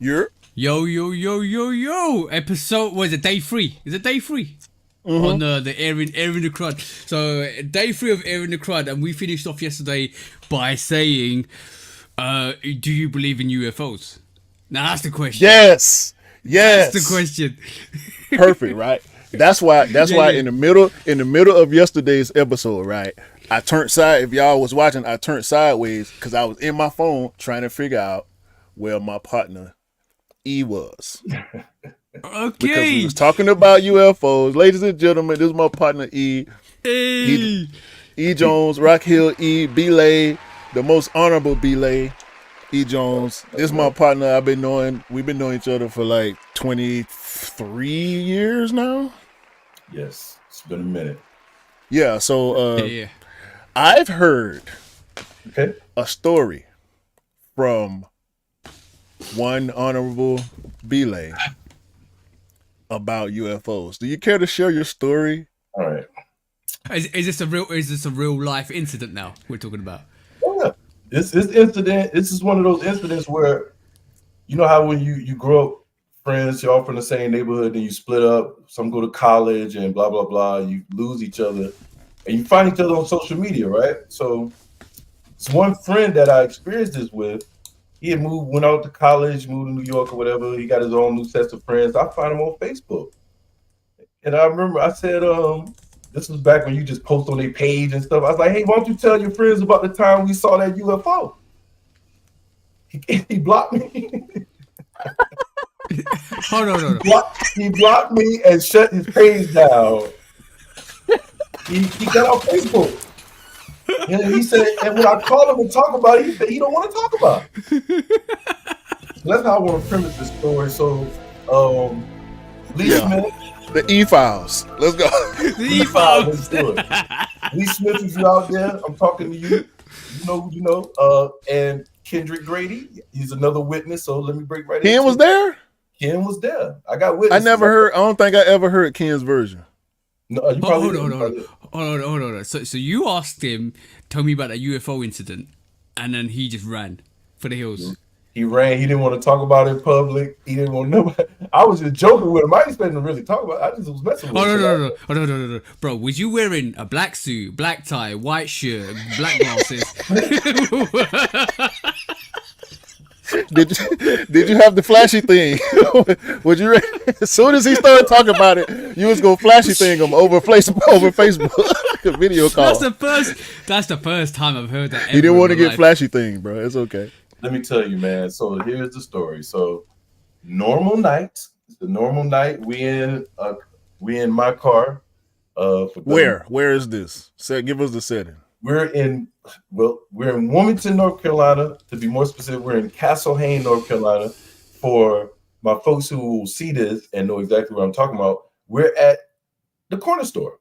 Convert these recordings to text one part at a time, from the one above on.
You're Yo. Episode, was it day 3? Is it day 3? On the airing the crud. So day 3 of airing the crud, and we finished off yesterday by saying, do you believe in UFOs? Now that's the question. yes. That's the question. Perfect, right? That's why in the middle of yesterday's episode, right? I turned side. If y'all was watching, I turned sideways because I was in my phone trying to figure out where my partner E was. Okay. Because we was talking about UFOs. Ladies and gentlemen, this is my partner E. Hey. E Jones, Rock Hill E, Belay, the most honorable Belay, E Jones. This is my partner. We've been knowing each other for like 23 years now. Yes, it's been a minute. Yeah, so Yeah. I've heard Okay. a story from one honorable Belay about UFOs. Do you care to share your story? All right. Is this a real life incident now we're talking about? Yeah. This incident. This is one of those incidents where, you know how when you grow up, friends, you're all from the same neighborhood, and you split up. Some go to college and blah blah blah. You lose each other, and you find each other on social media, right? So, it's one friend that I experienced this with. He had went out to college, moved to New York or whatever. He got his own new sets of friends. I found him on Facebook. And I remember I said, this was back when you just post on their page and stuff. I was like, hey, why don't you tell your friends about the time we saw that UFO? He blocked me. Oh, no. He blocked me and shut his page down. He got off Facebook. And he said, and when I called him and talk about it, he said he don't want to talk about it. So that's how I want to premise this story. So, Lee Smith. The E-Files. Let's go. The E-Files. Let's do it. Lee Smith, if you out there, I'm talking to you. You know who you know. And Kendrick Grady, he's another witness. So let me break right in. Ken was there? Ken was there. I got witnesses. I don't think I ever heard Ken's version. No, you probably hold on. So you asked him, tell me about that UFO incident, and then he just ran for the hills. He ran. He didn't want to talk about it in public. He didn't want nobody. I was just joking with him. I didn't expect him to really talk about it. I just was messing with him. No. Bro, was you wearing a black suit, black tie, white shirt, black glasses? Did you have the flashy thing? Would you? As soon as he started talking about it, you was gonna flashy thing him over Facebook, video call. That's the first time I've heard that. He didn't want to get flashy thing, bro. It's okay. Let me tell you, man. So here's the story. So normal night. It's the normal night. We in my car. Where is this? Give us the setting. We're in Wilmington, North Carolina. To be more specific, we're in Castle Hayne, North Carolina. For my folks who will see this and know exactly what I'm talking about, we're at the corner store.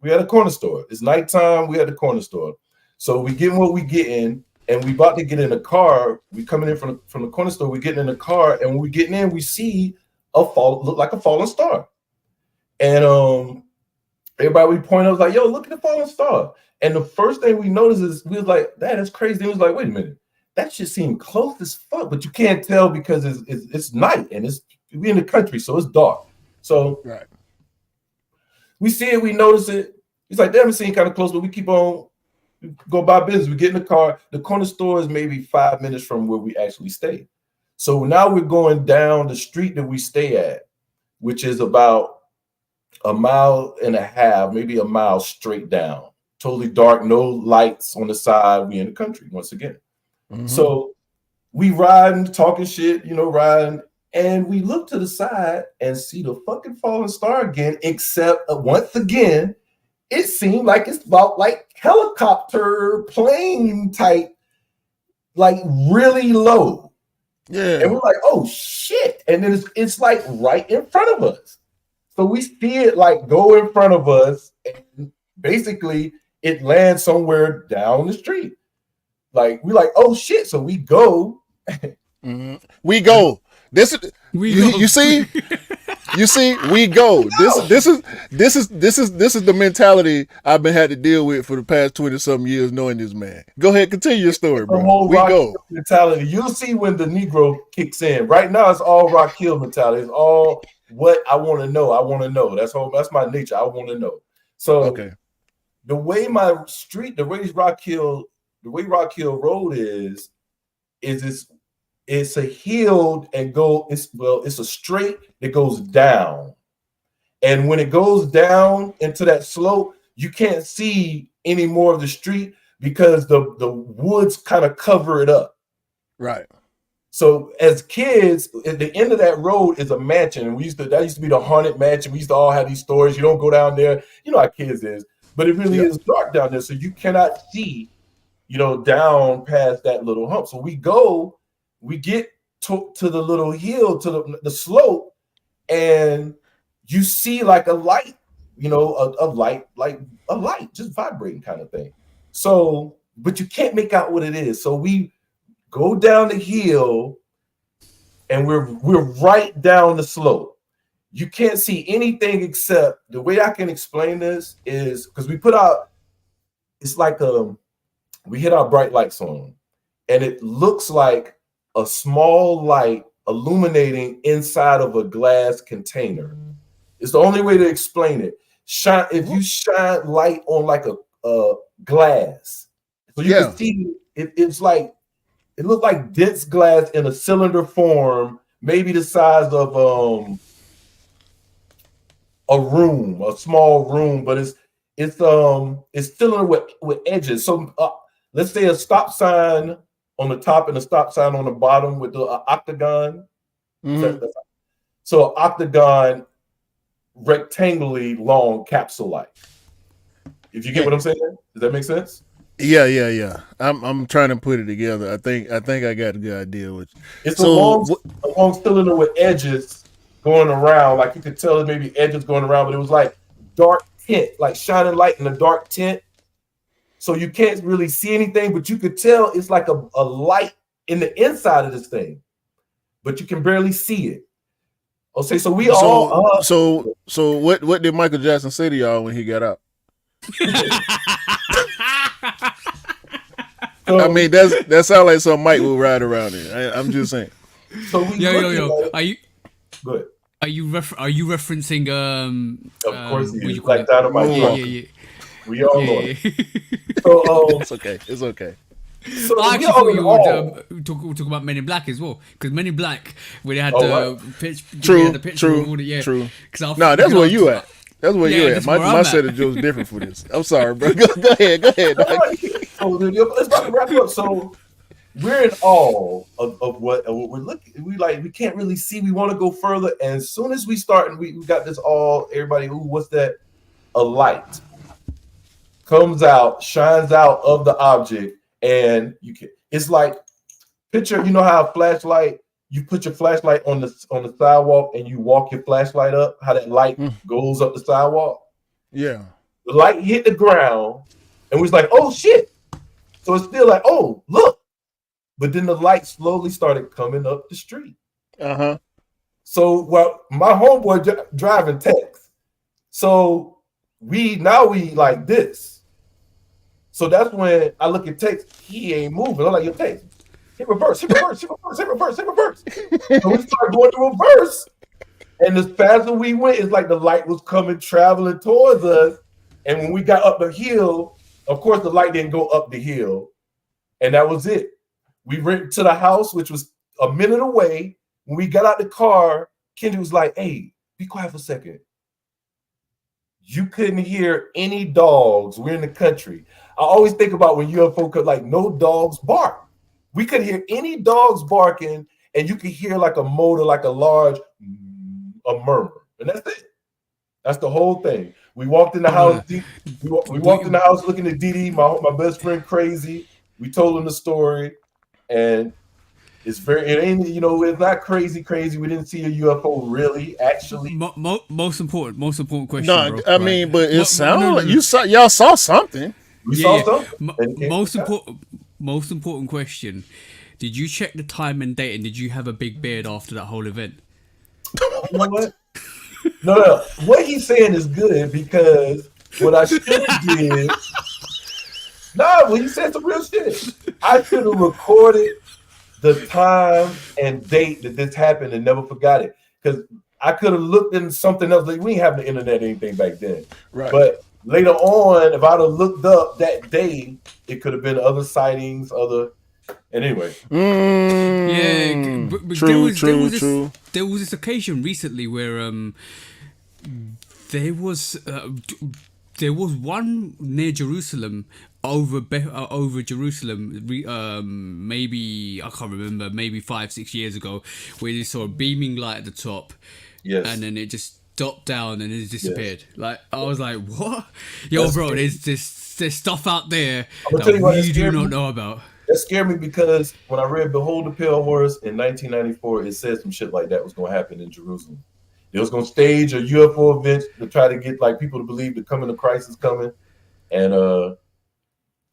We're at a corner store. It's nighttime. We're at the corner store. So we getting what we getting, and we about to get in a car. We coming in from the corner store. We getting in the car, and when we getting in, we see look like a fallen star. And everybody we point out was like, "Yo, look at the fallen star." And the first thing we noticed is we was like, "That's crazy." It was like, "Wait a minute, that shit seemed close as fuck," but you can't tell because it's night and we in the country, so it's dark. So right. We see it, we notice it. It's like, damn, it seemed kind of close, but we keep on go by business. We get in the car. The corner store is maybe 5 minutes from where we actually stay. So now we're going down the street that we stay at, which is about 1.5 miles, maybe a mile straight down. Totally dark, no lights on the side. We in the country once again. Mm-hmm. So we riding, talking shit, riding, and we look to the side and see the fucking falling star again, except once again, it seemed like it's about like helicopter plane type, like really low. Yeah. And we're like, oh shit. And then it's like right in front of us. So we see it like go in front of us, and basically it lands somewhere down the street. Like we're like, oh shit. So we go. Mm-hmm. We go. You see? You see, we go. This is the mentality I've been had to deal with for the past 20-something years knowing this man. Go ahead, continue your story, The bro. whole We Rock go. Hill mentality. You'll see when the Negro kicks in. Right now, it's all Rock Hill mentality. It's all what I want to know. I want to know. That's my nature. I want to know. So Okay. the way Rock Hill Road it's a hill and it's a straight that goes down. And when it goes down into that slope, you can't see any more of the street because the woods kind of cover it up. Right. So as kids, at the end of that road is a mansion. And that used to be the haunted mansion. We used to all have these stories. You don't go down there. You know how kids is. But it really is dark down there. So you cannot see, down past that little hump. So we get to the little hill, to the slope, and you see like a light, a light, like a light, just vibrating kind of thing. So, but you can't make out what it is. So we go down the hill, and we're right down the slope. You can't see anything except the way I can explain this is because we put out. It's like we hit our bright lights on, and it looks like a small light illuminating inside of a glass container. It's the only way to explain it. If you shine light on like a glass, so you can see it's like it looks like dense glass in a cylinder form, maybe the size of a small room, but it's cylinder with edges. So let's say a stop sign on the top and a stop sign on the bottom with the octagon. Mm-hmm. So an octagon, rectangularly long capsule light. If you get what I'm saying, does that make sense? Yeah. I'm trying to put it together. I think I got a good idea. It's a long cylinder with edges going around. Like you could tell maybe edges going around, but it was like dark tint, like shining light in a dark tint. So you can't really see anything, but you could tell it's like a light in the inside of this thing, but you can barely see it. Okay, so So what did Michael Jackson say to y'all when he got out? I mean, that sounds like some Mike will ride around in. I'm just saying. So yo. Are you? Good. Are you referencing Of course, he is. Like Dynamite. Yeah. We all know it. So It's okay. So I actually thought you would talk about Men in Black as well, because Men in Black, where they had the picture. True. No, that's where you at. That's where you at. My set of jokes different for this. I'm sorry, bro. Go ahead. So let's about to wrap up. So we're in awe of what we're looking. We can't really see. We want to go further, and as soon as we start, and we got this all. Everybody, what's that? A light comes out, shines out of the object. And it's like picture, you know how a flashlight, you put your flashlight on the sidewalk and you walk your flashlight up, how that light goes up the sidewalk. Yeah. The light hit the ground and we was like, oh shit. So it's still like, oh, look. But then the light slowly started coming up the street. Uh-huh. So my homeboy driving text. So we like this. So that's when I look at text, he ain't moving. I'm like, yo, text, hit reverse. So we start going to reverse. And as fast as we went, it's like the light was traveling towards us. And when we got up the hill, of course, the light didn't go up the hill. And that was it. We went to the house, which was a minute away. When we got out the car, Kendi was like, hey, be quiet for a second. You couldn't hear any dogs. We're in the country. I always think about when UFO could, like, no dogs bark. We couldn't hear any dogs barking, and you could hear like a motor, like a large murmur, and that's it. That's the whole thing. We walked in the house. We walked in the house looking at Didi, my best friend, crazy. We told him the story, and it's not crazy. We didn't see a UFO really, actually. Most important question. No, bro, I mean, but it sounded like y'all saw something. We saw something. Most important question: did you check the time and date, and did you have a big beard after that whole event? You know what? No. What he's saying is good because what I should have did. Well, he said some real shit. I should have recorded the time and date that this happened and never forgot it. Because I could have looked into something else. Like, we didn't have the internet or anything back then. Right. But later on, if I'd have looked up that day, it could have been other sightings, and anyway. Yeah, but True. There was this occasion recently where there was one near Jerusalem over Jerusalem. Maybe I can't remember. Maybe 5-6 years ago, where they saw a beaming light at the top. Yes. And then it just dropped down and it disappeared. Yes. Like, I was like, what? Yo, That's bro, scary. there's stuff out there that we do not know about. That scared me because when I read Behold the Pale Horse in 1994, it said some shit like that was going to happen in Jerusalem. They was going to stage a UFO event to try to get like people to believe the coming of Christ is coming. And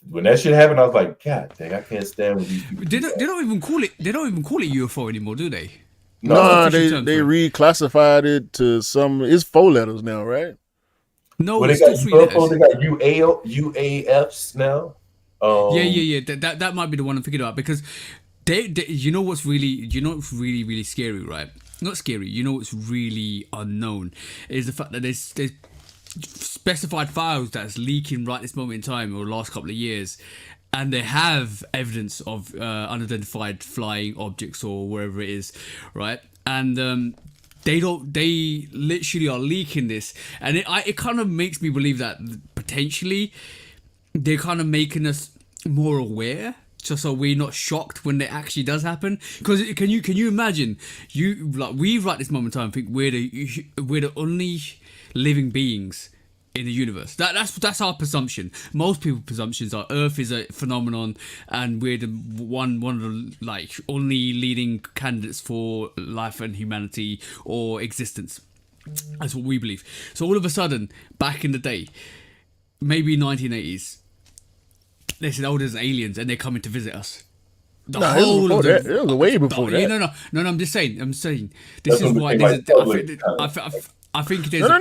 when that shit happened, I was like, God dang, I can't stand with these people. They don't even call it UFO anymore, do they? No, they reclassified it to some. It's 4 letters now, right? No, well, it's they got still 3 letters. They got UAFs now. Yeah. That might be the one I'm thinking about because they you know what's really scary, right? Not scary. You know what's really unknown is the fact that there's specified files that's leaking right this moment in time or the last couple of years. And they have evidence of unidentified flying objects or wherever it is, right? And they literally are leaking this, and it kind of makes me believe that potentially they're kind of making us more aware, just so we're not shocked when it actually does happen. Because can you imagine we right this moment in time think we're the only living beings in the universe. That's our presumption. Most people's presumptions are Earth is a phenomenon and we're the one of the only leading candidates for life and humanity or existence. That's what we believe. So all of a sudden, back in the day, maybe 1980s, they said, "Oh, there's aliens and they're coming to visit us." It was way before that. No. I'm just saying. This is why I think there's a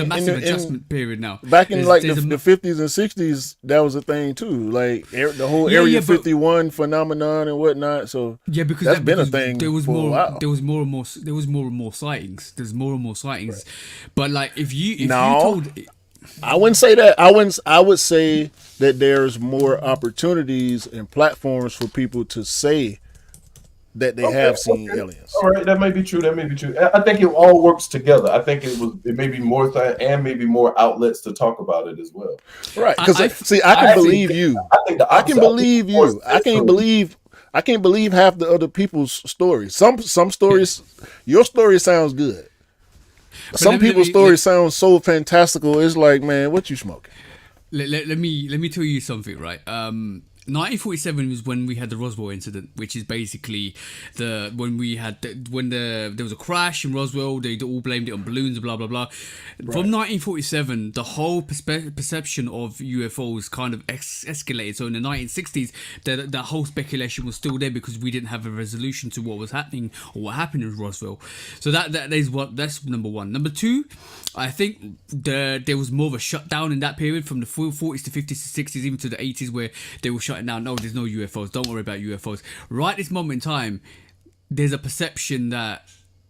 massive adjustment period now. Back in the 50s and 60s, that was a thing too. Like the whole Area 51 phenomenon and whatnot. So because that's been a thing. There was for more. A while. There was more and more sightings. There's more and more sightings. Right. But like if you told, I wouldn't say that. I would say that there's more opportunities and platforms for people to say that they have seen aliens. All right, that may be true. I think it all works together. I think it may be more and maybe more outlets to talk about it as well. Right? Because I can believe you. I can believe you. I can't believe half the other people's stories. Some stories, your story sounds good. Some people's stories sound so fantastical. It's like, man, what you smoking? Let me tell you something, right? 1947 was when we had the Roswell incident, which is basically when there was a crash in Roswell. They all blamed it on balloons and blah blah blah. Right. From 1947, the whole perception of UFOs kind of escalated. So in the 1960s, that whole speculation was still there because we didn't have a resolution to what was happening or what happened in Roswell. So that's number one. Number two, I think there was more of a shutdown in that period from the 40s to 50s to 60s, even to the 80s, where they were shutting down. No, there's no UFOs. Don't worry about UFOs. Right this moment in time, there's a perception that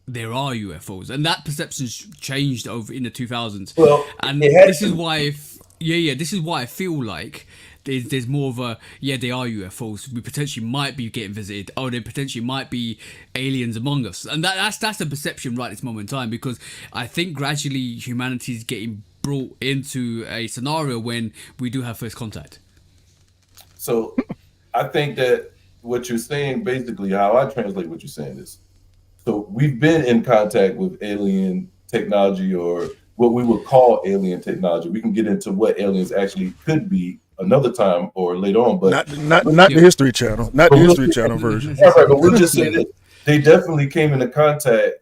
there are UFOs, and that perception's changed over in the 2000s. Well, and this is why, this is why I feel like there's more of they are UFOs. We potentially might be getting visited. Oh, there potentially might be aliens among us, and that's the perception right this moment in time, because I think gradually humanity's getting brought into a scenario when we do have first contact. So I think that what you're saying, basically how I translate what you're saying is, so we've been in contact with alien technology, or what we would call alien technology. We can get into what aliens actually could be another time or later on, but not the History Channel, not the History Channel version. All right, but we'll just say that they definitely came into contact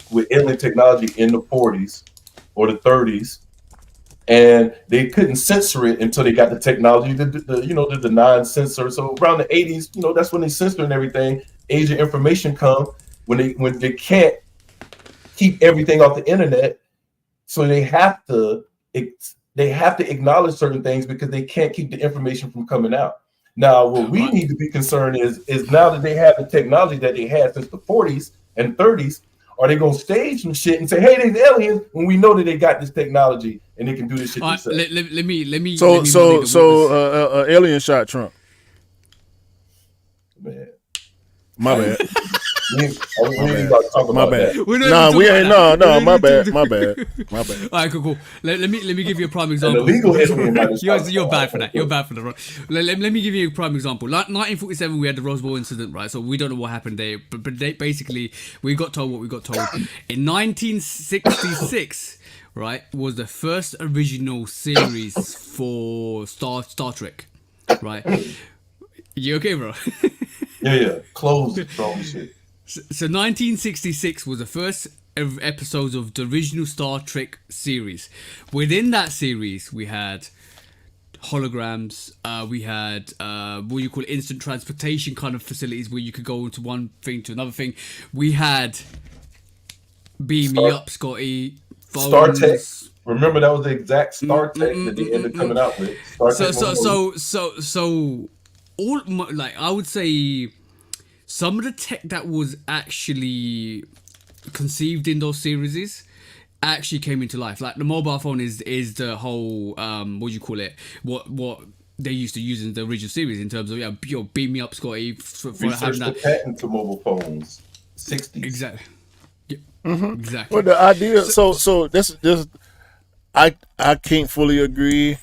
with alien technology in the 40s or the 30s. And they couldn't censor it until they got the technology, the non-censor. So around the 80s, that's when they censor and everything. Agent information come when they can't keep everything off the internet. So they have to acknowledge certain things because they can't keep the information from coming out. Now, what we need to be concerned is now that they have the technology that they had since the 40s and 30s, are they going to stage some shit and say, "Hey, they're aliens," when we know that they got this technology and they can do this shit themselves? Let me. So, alien shot Trump. Man, my bad. we ain't about to talk about that. No, we ain't. No, my bad. All right, cool. Let me give you a prime example. And the legal history. You're bad for that. You're bad for that. Right? Let me give you a prime example. Like 1947, we had the Roswell incident, right? So we don't know what happened there, but basically we got told what we got told. In 1966, right, was the first original series for Star Trek, right? You okay, bro? Yeah. Closed shit. So 1966 was the first episodes of the original Star Trek series. Within that series, we had holograms. We had what you call instant transportation kind of facilities where you could go into one thing to another thing. We had beam me up, Scotty. Phones. Star Trek. Remember that was the exact Star Trek that they ended up coming out with. So all like I would say. Some of the tech that was actually conceived in those series actually came into life. Like the mobile phone is the whole what do you call it? What they used to use in the original series in terms of beam me up, Scotty. For research the patent to mobile phones. 60s. Exactly. Yeah, exactly. Well, the idea. So this I can't fully agree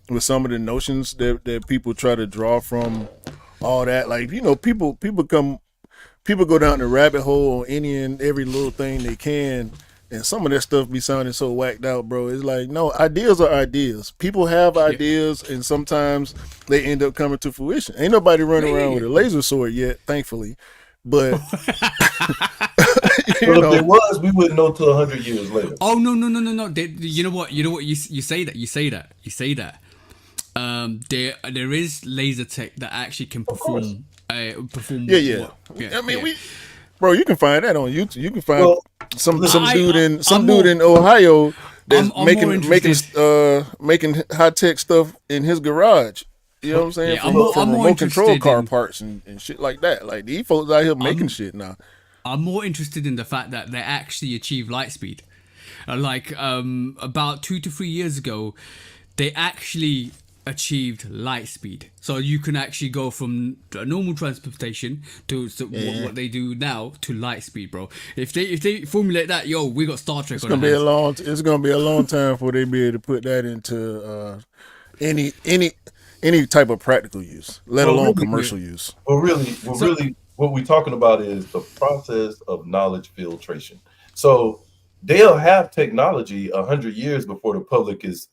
with some of the notions that people try to draw from. All that, like, people go down the rabbit hole on any and every little thing they can, and some of that stuff be sounding so whacked out, bro. It's like, no, ideas are ideas. People have ideas, and sometimes they end up coming to fruition. Ain't nobody running around with a laser sword yet, thankfully. But if it was, we wouldn't know till 100 years later. Oh no! You know what? You say that. There is laser tech that actually can perform. Yeah. I mean, bro, you can find that on YouTube. You can find some dude in Ohio that's making high tech stuff in his garage. You know what I'm saying? From remote control car parts and shit like that. Like these folks out here making shit now. I'm more interested in the fact that they actually achieve light speed. About 2 to 3 years ago, they actually achieved light speed, so you can actually go from a normal transportation to what they do now to light speed, bro. If they formulate that, we got Star Trek. It's gonna be a long time before they be able to put that into any type of practical use, let alone commercial use. Well, really, what we're talking about is the process of knowledge filtration. So they'll have technology 100 years before the public is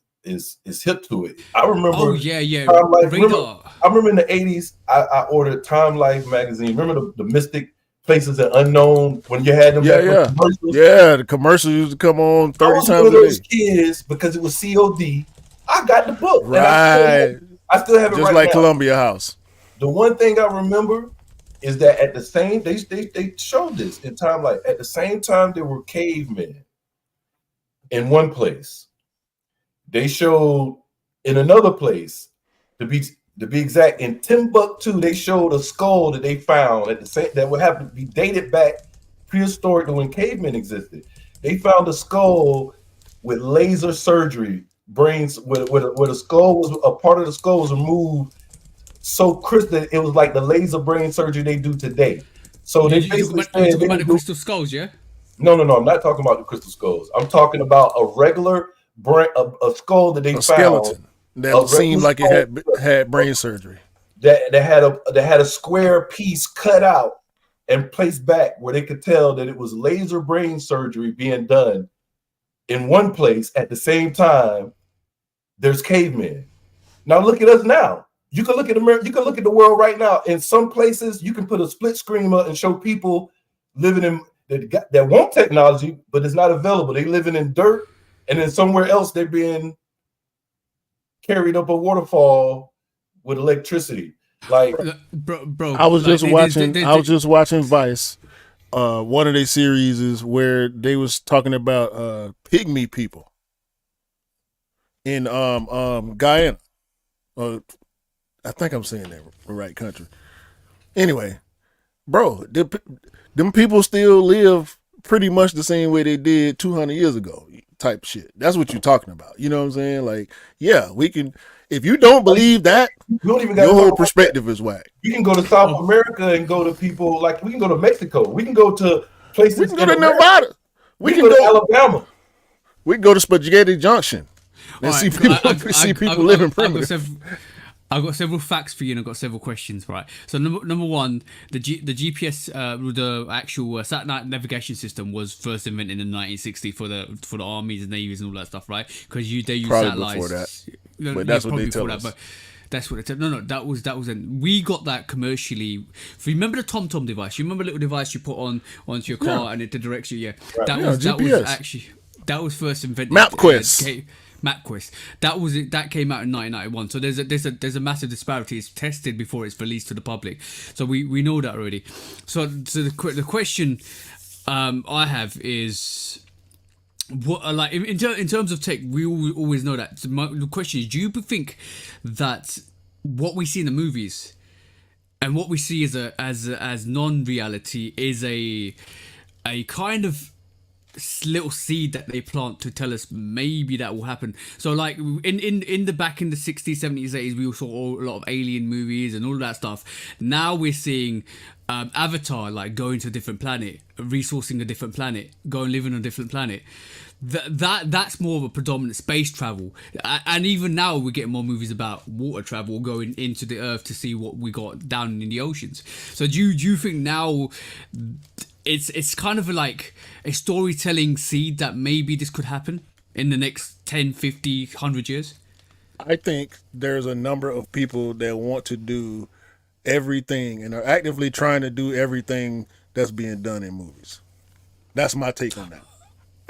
hip to it. I remember. Oh yeah. I remember in the 80s, I ordered Time Life magazine. Remember the Mystic Places and Unknown when you had them? Commercials? Yeah, the commercials used to come on 30 times a day. I was one of those kids because it was COD. I got the book. Right. I still have it just right like now. Columbia House. The one thing I remember is that at the same they showed this in Time Life. At the same time, there were cavemen in one place. They showed in another place, to be exact, in Timbuktu, they showed a skull that they found at the same that would have to be dated back prehistoric to when cavemen existed. They found a skull with laser surgery, brains where the skull was a part of the skull was removed so crisp that it was like the laser brain surgery they do today. So they basically talking about the crystal skulls, yeah? No, I'm not talking about the crystal skulls. I'm talking about a regular brain, a skull that they found, skeleton that seemed like it had brain surgery. That had a square piece cut out and placed back where they could tell that it was laser brain surgery being done in one place at the same time. There's cavemen. Now look at us now. You can look at America. You can look at the world right now. In some places, you can put a split screen up and show people living in that want technology, but it's not available. They living in dirt. And then somewhere else, they're being carried up a waterfall with electricity. Like, bro, I was just watching Vice, one of their series is where they was talking about pygmy people in Guyana. I think I'm saying that the right country. Anyway, bro, them people still live pretty much the same way they did 200 years ago, type shit. That's what you're talking about. You know what I'm saying? Like, yeah, we can. If you don't believe that, We don't even your got whole perspective is whack. We can go to South America and go to people like we can go to Mexico. We can go to places. We can go in to America. Nevada. We can go to Alabama. We can go to Spaghetti Junction and All see right, people see people living primitive. I've got several facts for you, and I've got several questions. Right. So number one, the GPS, the actual satellite navigation system was first invented in 1960 for the armies and navies and all that stuff, right? Because they use Probably satellites. before that. But that's what they tell us. But that's what it said. No, that was we got that commercially. If you remember the TomTom device, you remember the little device you put onto your car and it directs you. Yeah, Right. that Yeah, was GPS. actually first invented. MapQuest. MapQuest. That was it. That came out in 1991. So there's a massive disparity. It's tested before it's released to the public. So we know that already. So the question I have is, what like in terms of tech, we always know that. So the question is, do you think that what we see in the movies and what we see as non-reality is a kind of little seed that they plant to tell us maybe that will happen? So like in the back in the 60s, 70s, 80s, we saw a lot of alien movies and all that stuff. Now we're seeing Avatar, like going to a different planet, resourcing a different planet, going live on a different planet. That's more of a predominant space travel. And even now we're getting more movies about water travel, going into the earth to see what we got down in the oceans. So do you think now it's kind of like a storytelling seed that maybe this could happen in the next 10, 50, 100 years? I think there's a number of people that want to do everything and are actively trying to do everything that's being done in movies. That's my take on that.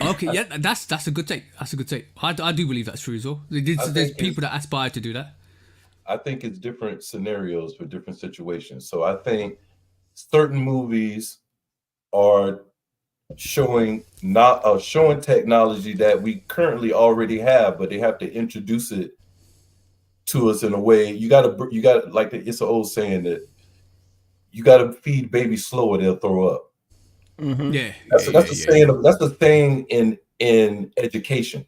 Okay, yeah, that's a good take. That's a good take. I do believe that's true as well. There's people that aspire to do that. I think it's different scenarios for different situations. So I think certain movies are showing technology that we currently already have, but they have to introduce it to us in a way. You got like it's an old saying that you got to feed babies slow or they'll throw up. Mm-hmm. That's the saying. That's the thing in education.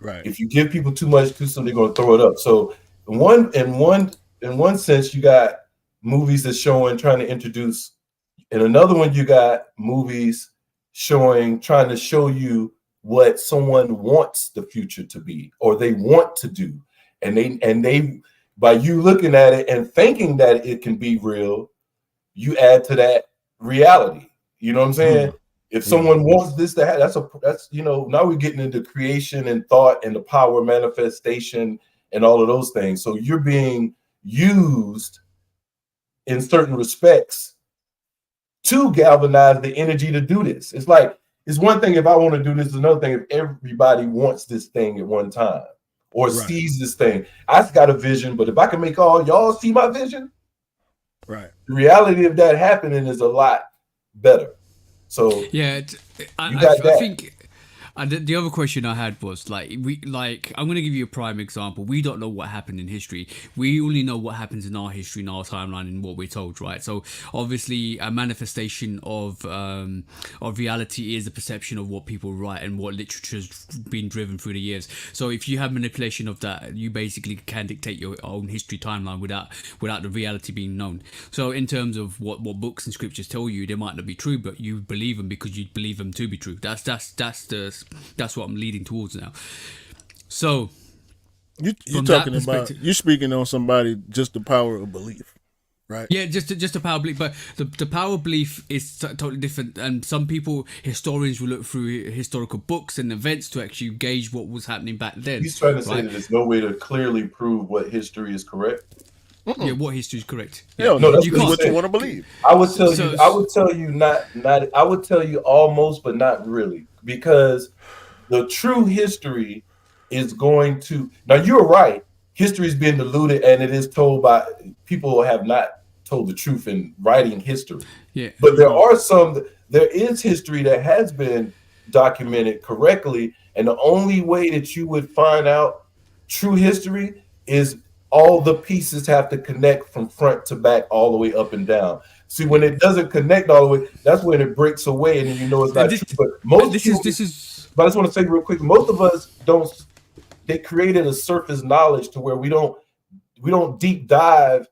Right. If you give people too much too soon, they're going to throw it up. So in one sense, you got movies that's trying to introduce. In another one, you got movies trying to show you what someone wants the future to be, or they want to do, and they by you looking at it and thinking that it can be real, you add to that reality. You know what I'm saying? If someone wants this to happen, that's now we're getting into creation and thought and the power of manifestation and all of those things. So you're being used in certain respects to galvanize the energy to do this. It's like, it's one thing if I want to do this, it's another thing if everybody wants this thing at one time or sees this thing. I've got a vision, but if I can make all y'all see my vision, right, the reality of that happening is a lot better. So yeah, I think the other question I had was I'm going to give you a prime example. We don't know what happened in history. We only know what happens in our history, in our timeline, and what we're told, right? So obviously, a manifestation of reality is a perception of what people write and what literature's been driven through the years. So if you have manipulation of that, you basically can dictate your own history timeline without the reality being known. So in terms of what books and scriptures tell you, they might not be true, but you believe them because you believe them to be true. That's what I'm leading towards now. So you're talking about, you're speaking on somebody, just the power of belief, right? Yeah, just the power of belief, but the power of belief is totally different. And some historians will look through historical books and events to actually gauge what was happening back then. He's trying to say that there's no way to clearly prove what history is correct. Yeah, what history is correct. Yeah, no, that's what you want to believe. I would tell you almost, but not really, because the true history is going to. Now you're right. History is being diluted, and it is told by people who have not told the truth in writing history. Yeah. But there is history that has been documented correctly, and the only way that you would find out true history is all the pieces have to connect from front to back, all the way up and down. See, when it doesn't connect all the way, that's when it breaks away, and then you know it's not true. But this is. But I just want to say real quick, most of us don't. They created a surface knowledge to where we don't deep dive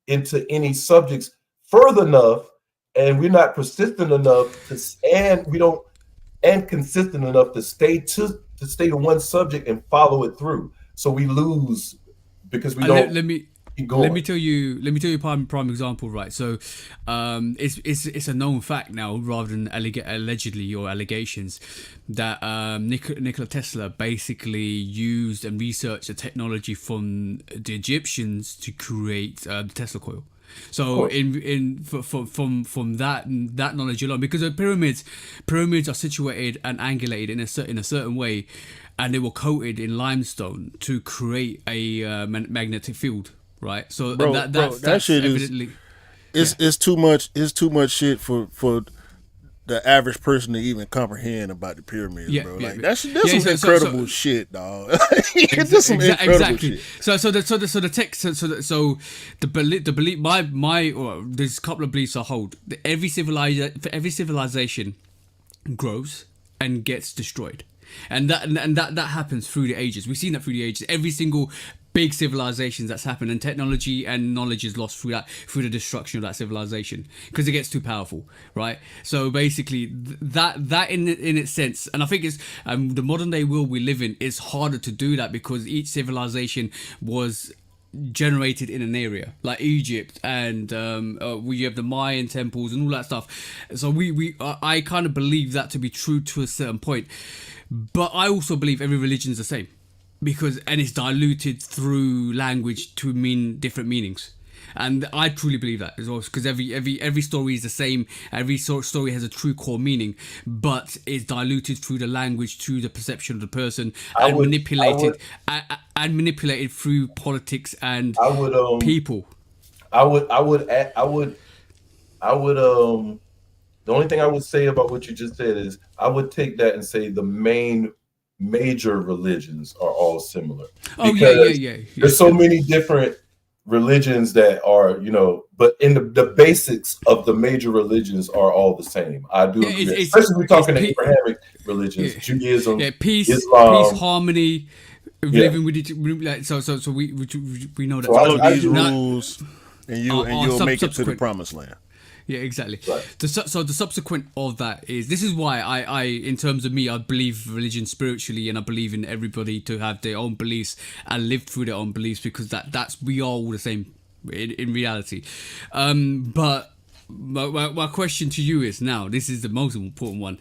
into any subjects further enough, and we're not persistent enough and consistent enough to stay to one subject and follow it through. So we lose because we don't. Let me tell you a prime example, right? So, it's a known fact now, rather than allegedly or allegations, that Nikola Tesla basically used and researched the technology from the Egyptians to create the Tesla coil. So from that knowledge alone, because the pyramids are situated and angulated in a certain way, and they were coated in limestone to create a magnetic field. Right, so that shit evidently it's too much shit for the average person to even comprehend about the pyramids, bro. Like that's some incredible shit, dog. It's just some incredible shit. So the text, the belief, there's a couple of beliefs I hold. Every civilization grows and gets destroyed, and that happens through the ages. We've seen that through the ages. Every single big civilizations that's happened, and technology and knowledge is lost through the destruction of that civilization because it gets too powerful, right? So basically that in its sense, and I think it's the modern day world we live in is harder to do that because each civilization was generated in an area like Egypt, and we have the Mayan temples and all that stuff. So I kind of believe that to be true to a certain point, but I also believe every religion is the same. And it's diluted through language to mean different meanings, and I truly believe that as well. Because every story is the same. Every story has a true core meaning, but it's diluted through the language, through the perception of the person, and manipulated through politics and people. The only thing I would say about what you just said is I would take that and say the major religions are all similar. There's so many different religions that are, but in the basics of the major religions are all the same. I do agree. Especially we're talking Abrahamic religions, Judaism, Islam, peace, harmony, living with each like so we know that. Follow these rules, and you'll make it to the promised land. Yeah, exactly. Right. So the subsequent of that is, this is why I in terms of me, I believe religion spiritually, and I believe in everybody to have their own beliefs and live through their own beliefs, because that's we are all the same in reality. But my question to you is now, this is the most important one.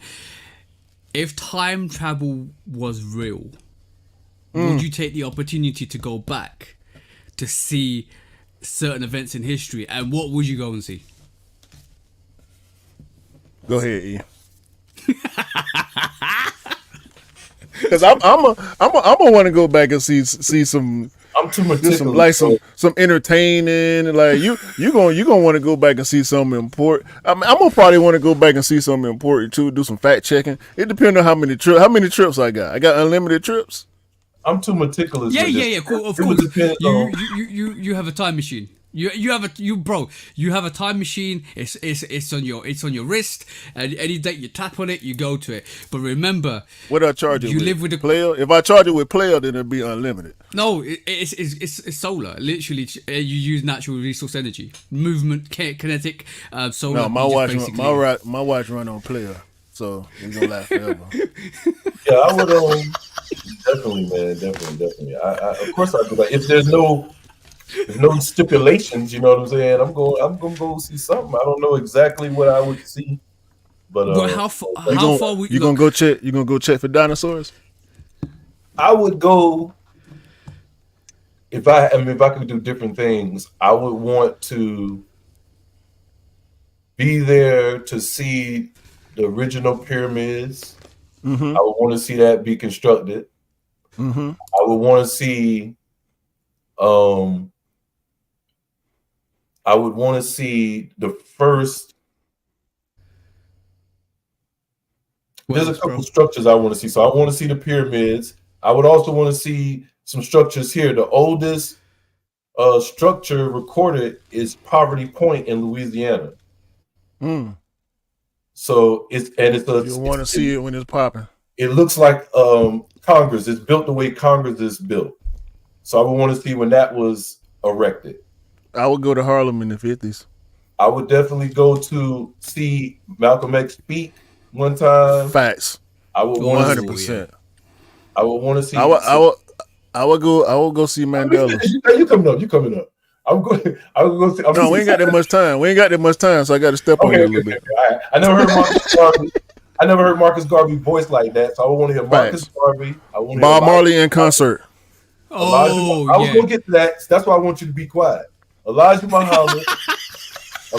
If time travel was real, would you take the opportunity to go back to see certain events in history, and what would you go and see? Go ahead, Ian. Because I'm a want to go back and see some. I'm too meticulous. Like some entertaining, like you gonna want to go back and see something important. I'm gonna probably want to go back and see something important too. Do some fact checking. It depends on how many trips I got. I got unlimited trips. I'm too meticulous. Yeah. Cool. Of course, you have a time machine. You have a time machine. It's on your wrist, and any day you tap on it, you go to it. But remember, what do I charge it? You with? live with the player. If I charge it with player, then it'll be unlimited. No, it's solar. Literally, you use natural resource energy, movement, kinetic, solar. No, my watch run on player, so it's gonna last forever. Yeah, I would definitely, man, definitely. I of course I do. Like, if there's no stipulations, you know what I'm saying? I'm gonna go see something. I don't know exactly what I would see, but how far you gonna go check? You gonna go check for dinosaurs? I would go if I could do different things. I would want to be there to see the original pyramids. Mm-hmm. I would want to see that be constructed. Mm-hmm. I would want to see I would want to see the first. There's a couple structures I want to see. So I want to see the pyramids. I would also want to see some structures here. The oldest structure recorded is Poverty Point in Louisiana. So you want to see it when it's popping. It looks like Congress. It's built the way Congress is built. So I would want to see when that was erected. I would go to Harlem in the 50s. I would definitely go to see Malcolm X speak one time. Facts. I would 100%. I would want to see. I would go see Mandela. You coming up. I'm going to go see. No, we ain't got that much time. So I got to step on you a little bit. All right. I never heard Marcus Garvey voice like that, so I would want to hear Marcus Garvey. Bob Marley in concert. I was going to get to that. That's why I want you to be quiet. Elijah Muhammad. I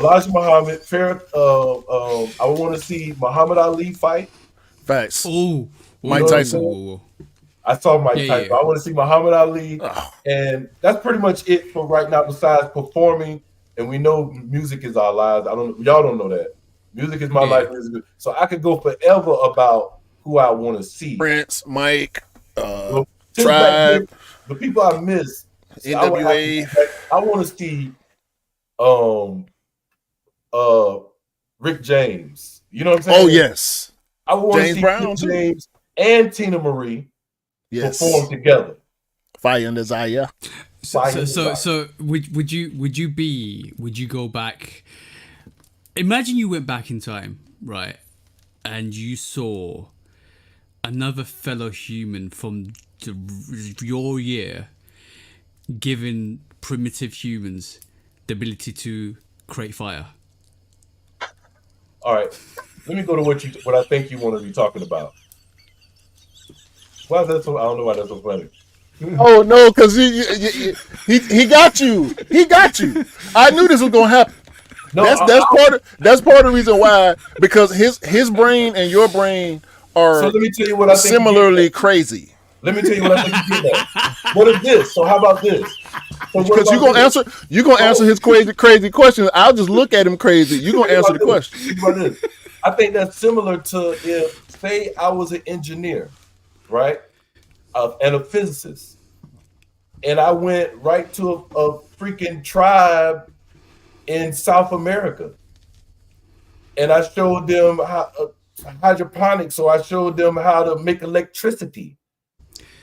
would want to see Muhammad Ali fight. Facts. Ooh. Mike Tyson. I saw Mike Tyson. I want to see Muhammad Ali, and that's pretty much it for right now. Besides performing, and we know music is our lives. Y'all don't know that. Music is my life. So I could go forever about who I want to see. Prince, Mike, Tribe, the people I miss. NWA. I want to see, Rick James. You know what I'm saying? Oh yes. I want to see Rick James and Tina Marie perform together. Fire and Desire. So would you go back? Imagine you went back in time, right, and you saw another fellow human from your year giving primitive humans the ability to create fire. All right, let me go to what I think you want to be talking about. Why is that so? I don't know why that's so funny. Oh no, because he got you. He got you. I knew this was gonna happen. No, that's part of the reason why, because his brain and your brain are so let me tell you what I think similarly crazy. Let me tell you what I think you did that. What is this? So how about this? Because you're gonna answer his crazy questions. I'll just look at him crazy. You're gonna answer the question. I think that's similar to if, say, I was an engineer, right, and a physicist, and I went right to a freaking tribe in South America, and I showed them how hydroponics. So I showed them how to make electricity.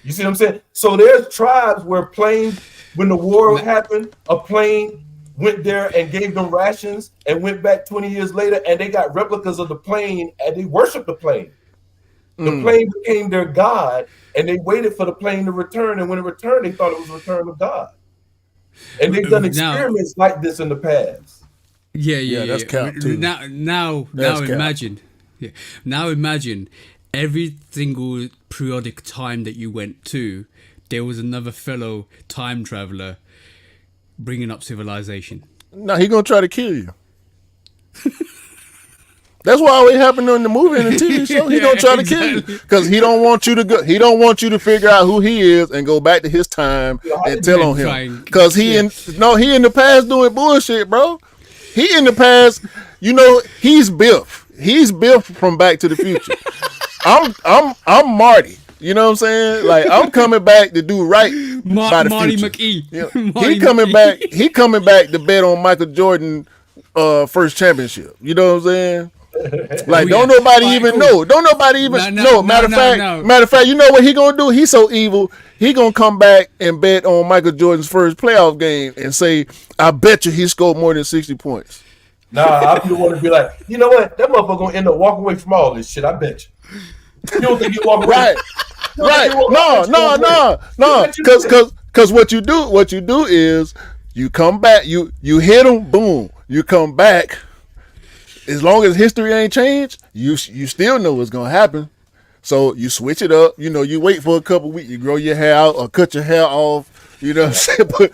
You see what I'm saying? So there's tribes where planes, when the war happened, a plane went there and gave them rations and went back 20 years later, and they got replicas of the plane and they worshiped the plane. The plane became their god, and they waited for the plane to return. And when it returned, they thought it was a return of God. And they've done experiments like this in the past. Yeah. That's cap too. Now imagine. Yeah. Now imagine every single periodic time that you went to, there was another fellow time traveler bringing up civilization. No, he gonna try to kill you. That's why always happened in the movie and the TV show. He gonna try to kill you because he don't want you to go. He don't want you to figure out who he is and go back to his time and tell on him. Because he in the past doing bullshit, bro. He in the past, he's Biff. He's Biff from Back to the Future. I'm Marty. You know what I'm saying? Like, I'm coming back to do right by the Marty future. McE. He coming back to bet on Michael Jordan first championship. You know what I'm saying? Like, don't nobody even know. Don't nobody even know. Matter of fact, you know what he gonna do? He's so evil. He gonna come back and bet on Michael Jordan's first playoff game and say, "I bet you he scored more than 60 points." Nah, I just want to be like, you know what? That motherfucker gonna end up walking away from all this shit. I bet you. You don't think he walk away? Right. No. Because what you do is you come back. You hit him. Boom. You come back. As long as history ain't changed, you still know what's gonna happen. So you switch it up. You wait for a couple weeks. You grow your hair out or cut your hair off. You know what I'm saying? Put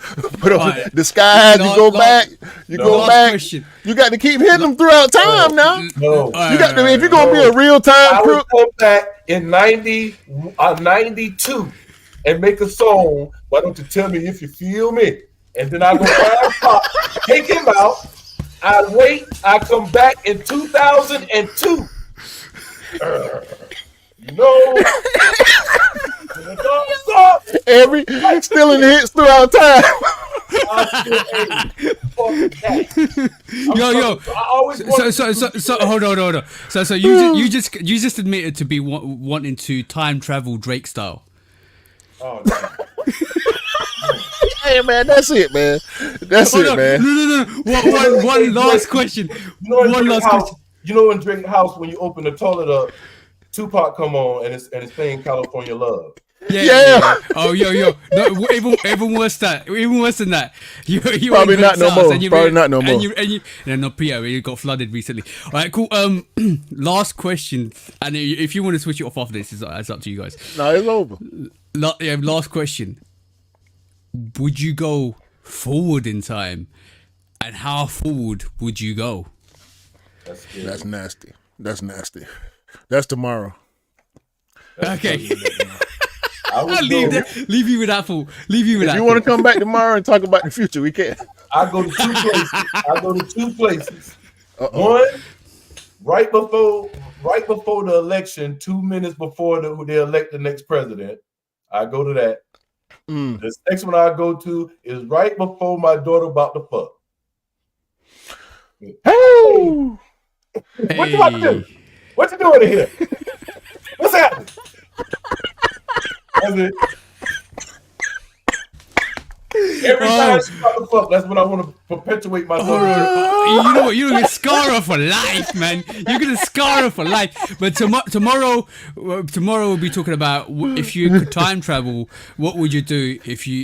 on disguise. You go back. You go back. Question. You got to keep hitting them throughout time now. No. You got to. If you're gonna be a real time I would come back in 92 and make a song. Why don't you tell me if you feel me? and then I go grab Pop, take him out. I wait. I come back in 2002. No. The thumbs up. Every stealing hits throughout time. Yo. I always So hold on. So you just admitted to be wanting to time travel Drake style. Oh, no. Hey man, that's it, man. That's it, man. No. One last question. One last question. You know in Drake House when you open the toilet up, Tupac come on and it's playing California Love. Yeah. Oh, yo. No, even worse than that. You Probably not no more. Probably not no more. It got flooded recently. All right, cool. Last question, and if you want to switch it off after this, it's up to you guys. No, it's over. Last question. Would you go forward in time, and how forward would you go? That's nasty. That's tomorrow. Okay. Leave you with that fool. If you want to come back tomorrow and talk about the future, we can. I go to two places. Uh-oh. One, right before the election, 2 minutes before they elect the next president. I go to that. The next one I go to is right before my daughter about to fuck. Hey! What you about to do? What you doing in here? What's happening? That's it. Every time she's about to fuck, that's when I want to perpetuate my daughter. You know what? You're gonna scar her for life, man. You're gonna scar her for life. But tomorrow we'll be talking about if you could time travel, what would you do?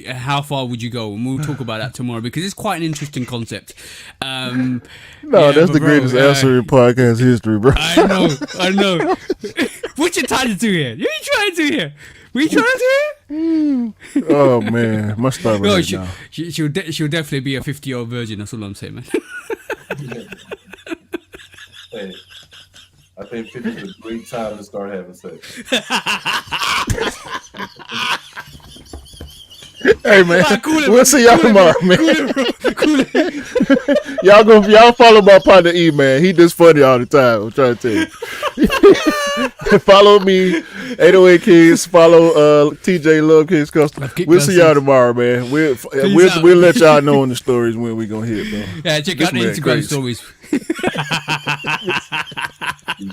How far would you go? And we'll talk about that tomorrow because it's quite an interesting concept. That's the greatest answer in podcast history, bro. I know. What you trying to do here? What you trying to do here? Oh man, my stomach. No, she'll definitely be a 50-year-old virgin. That's all I'm saying, man. Hey, I think 50 is a great time to start having sex. Hey man, we'll see y'all tomorrow, man. Cool it. Y'all follow my partner E, man. He just funny all the time. I'm trying to tell you. Follow me, 808 Kids. Follow TJ Love Kids Custom. We'll see y'all tomorrow, man. We'll let y'all know in the stories when we gonna hit, bro. Yeah, check out the Instagram stories. He's